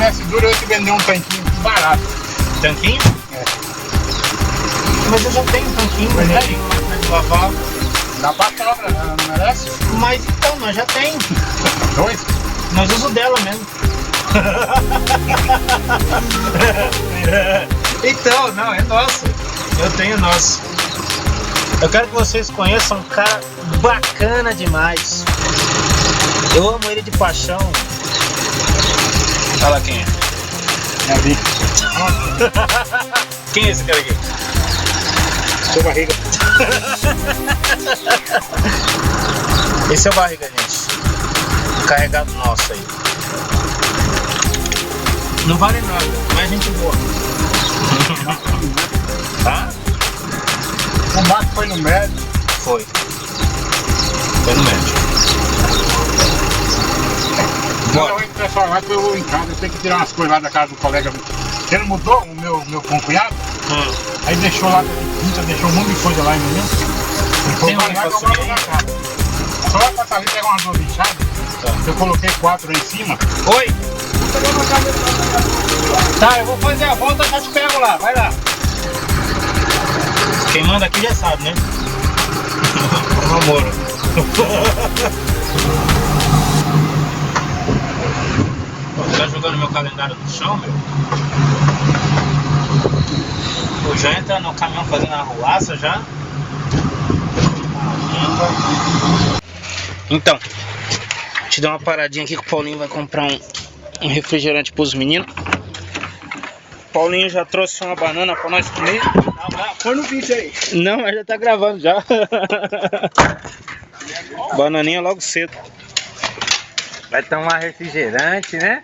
tivesse duro, eu ia te vender um tanquinho barato. Tanquinho? É. Mas eu já tenho um tanquinho, Mas né? aí, máquina de lavar, dá pra sobra, não merece? Mas então, nós já tem. Dois? Nós usamos dela mesmo. Então, não, é nosso. Eu tenho nosso. Eu quero que vocês conheçam um cara bacana demais. Eu amo ele de paixão. Fala quem é. É ali. Quem é esse cara aqui? Seu barriga. Esse é o Barriga, gente. Carregado nosso aí. Não vale nada, mas gente boa. Tá? O Marco foi no médico. Foi. Foi no médico. Bora. Eu entro nessa lá que eu vou em casa, eu tenho que tirar umas coisas lá da casa do colega. Ele mudou, o meu concunhado, aí deixou lá, deixou um monte de coisa lá em mim. Ele foi Tem um lá e negócio comprou aí? na casa. Só vai passar ali e pegar umas duas lixadas. Tá. Eu coloquei 4 em cima. Oi! Tá, eu vou fazer a volta e já te pego lá, vai lá. Quem manda aqui já sabe, né? Namoro. Tá jogando meu calendário no chão, meu? Pô, já entra no caminhão fazendo a arruaça já? Então, te dar uma paradinha aqui que o Paulinho vai comprar um refrigerante pros meninos. Paulinho já trouxe uma banana pra nós comer. Põe no vídeo aí. Não, mas já tá gravando já. Bananinha logo cedo. Vai tomar refrigerante, né?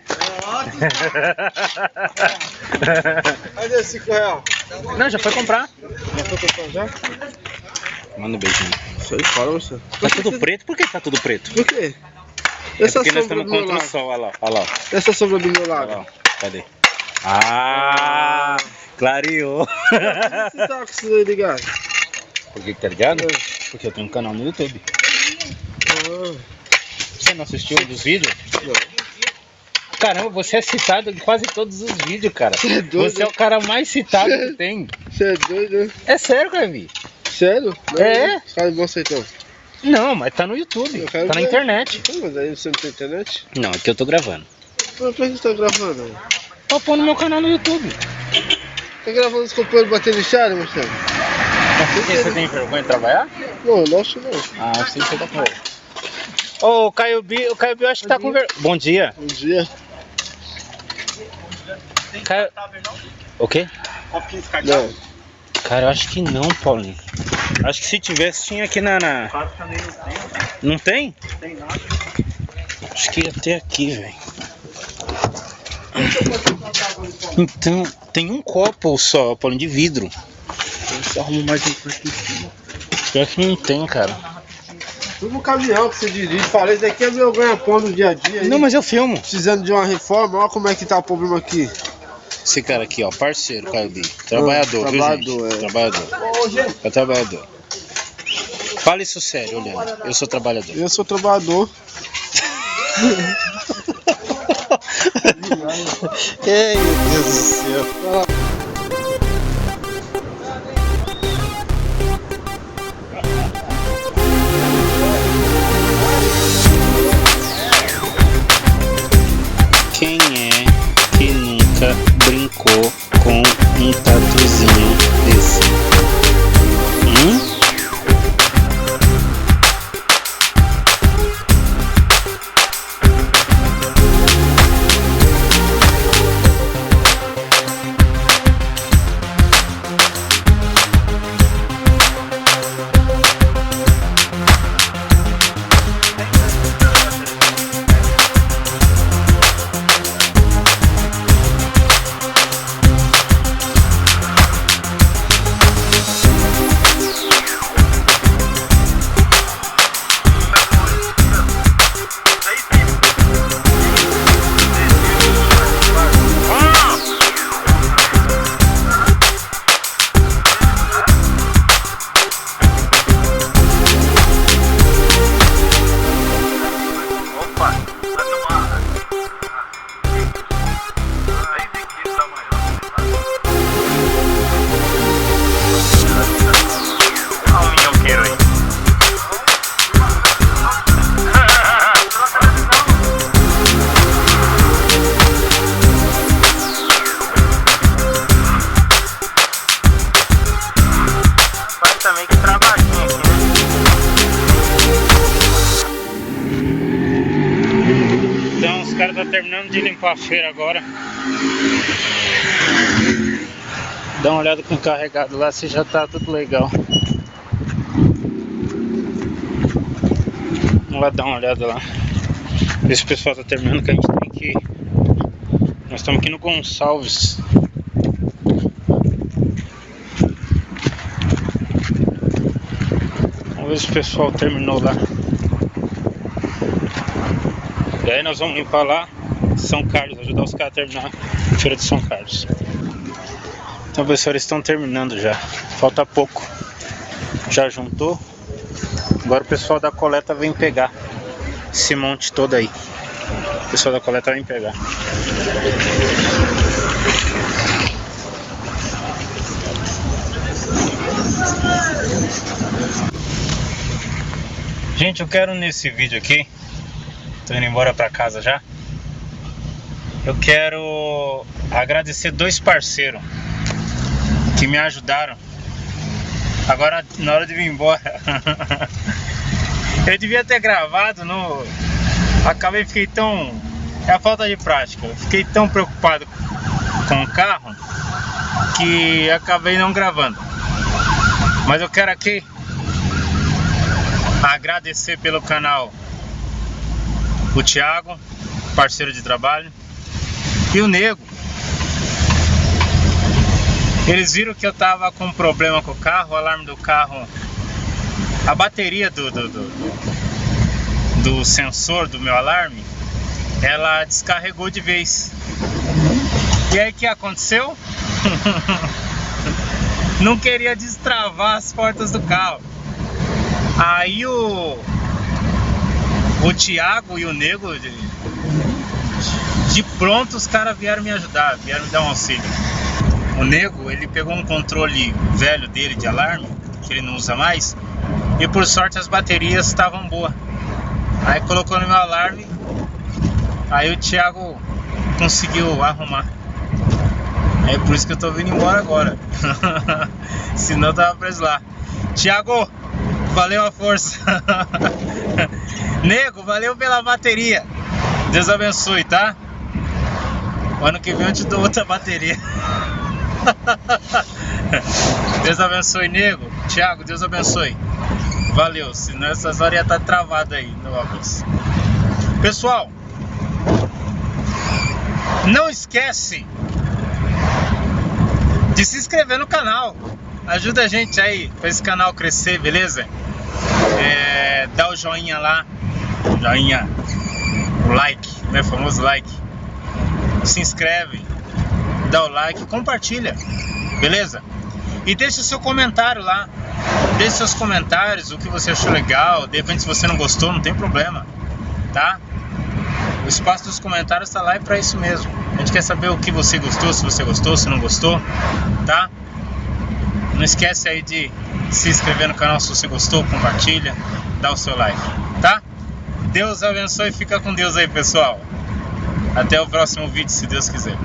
Mas é 5 reais. Não, já foi comprar. Já foi comprar já? Manda um beijinho. Isso aí, fala você. Tá tudo preto? Por que tá tudo preto? Por quê? É porque nós estamos contra o sol, olha lá, olha lá. Essa sombra do meu Olha lado. lá. Cadê? Ah, clareou. Você tá com isso aí ligado? Por que tá ligado? Porque eu tenho um canal no YouTube. Você não assistiu um dos vídeos? Não. Caramba, você é citado em quase todos os vídeos, cara. Você é doido, Você é o cara mais citado que tem. Você é doido, né? É sério, Cavi? Sério? Não, É? Os caras vão aceitar. Não, mas tá no YouTube, Eu quero tá na ver. internet. Mas aí você não tem internet? Não, aqui eu tô gravando. Mas pra que você tá gravando aí? Pra pôr no meu canal no YouTube. Tá gravando os companheiros batendo lixada, Marcelo? Por que você tem vergonha de trabalhar? Não, nosso não. Ah, eu sei que você tá com vergonha. Ô, o Caio B, eu acho que tá com vergonha. Bom dia. Bom dia. Caio... O quê? Não. Cara, eu acho que não, Paulinho. Acho que se tivesse, tinha aqui na... Não tem? Não tem nada. Acho que ia ter aqui, velho. Então, tem um copo só, Paulinho, de vidro. Eu só arrumo mais um aqui em cima. Pior que não tem, cara. Tudo no caminhão que você dirige. Falei, isso daqui é meu ganha-pão no dia a dia. Aí. Não, mas eu filmo. Precisando de uma reforma, olha como é que tá o problema aqui. Esse cara aqui, ó, parceiro, Caio B. Trabalhador, viu, gente? Trabalhador, é. Trabalhador. É trabalhador. Fala isso sério, olhando. Eu sou trabalhador. Eu sou trabalhador. Ei, meu Deus do céu. Quem é que nunca brincou com um tatuzinho desse? de limpar a feira agora. Dá uma olhada com o carregado lá se já tá tudo legal. Vamos lá dar uma olhada lá. Ver se o pessoal tá terminando, que a gente tem que ir. Nós estamos aqui no Gonçalves. Vamos ver se o pessoal terminou lá. E aí nós vamos limpar lá São Carlos, ajudar os caras a terminar a feira de São Carlos. Então pessoal, eles estão terminando já. Falta pouco. Já juntou. Agora o pessoal da coleta vem pegar esse monte todo aí. O pessoal da coleta vem pegar. Gente, eu quero nesse vídeo aqui, tô indo embora pra casa já. Eu quero agradecer 2 parceiros que me ajudaram. Agora, na hora de vir embora, eu devia ter gravado no... fiquei tão... É a falta de prática. Eu fiquei tão preocupado com o carro que acabei não gravando. Mas eu quero aqui agradecer pelo canal o Thiago, parceiro de trabalho, e o Nego. Eles viram que eu tava com problema com o carro, o alarme do carro, a bateria do sensor do meu alarme, ela descarregou de vez. E aí o que aconteceu? Não queria destravar as portas do carro. Aí o Thiago e o Nego, de pronto os caras vieram me ajudar, vieram me dar um auxílio. O Nego, ele pegou um controle velho dele de alarme, que ele não usa mais, e por sorte as baterias estavam boas. Aí colocou no meu alarme, aí o Thiago conseguiu arrumar. É por isso que eu tô vindo embora agora. Senão eu tava preso lá. Thiago, valeu a força. Nego, valeu pela bateria. Deus abençoe, tá? O ano que vem eu te dou outra bateria. Deus abençoe, Nego. Thiago, Deus abençoe. Valeu, senão essas horas ia estar travada aí no óculos. Pessoal, não esquece de se inscrever no canal. Ajuda a gente aí para esse canal crescer, beleza? Dá o joinha lá, joinha, o like, né? Famoso like. Se inscreve, dá o like, compartilha, beleza? E deixa o seu comentário lá. Deixe seus comentários, o que você achou legal. De repente, se você não gostou, não tem problema, tá? O espaço dos comentários tá lá, é pra isso mesmo. A gente quer saber o que você gostou, se você gostou, se não gostou, tá? Não esquece aí de se inscrever no canal se você gostou, compartilha, dá o seu like, tá? Deus abençoe e fica com Deus aí, pessoal. Até o próximo vídeo, se Deus quiser.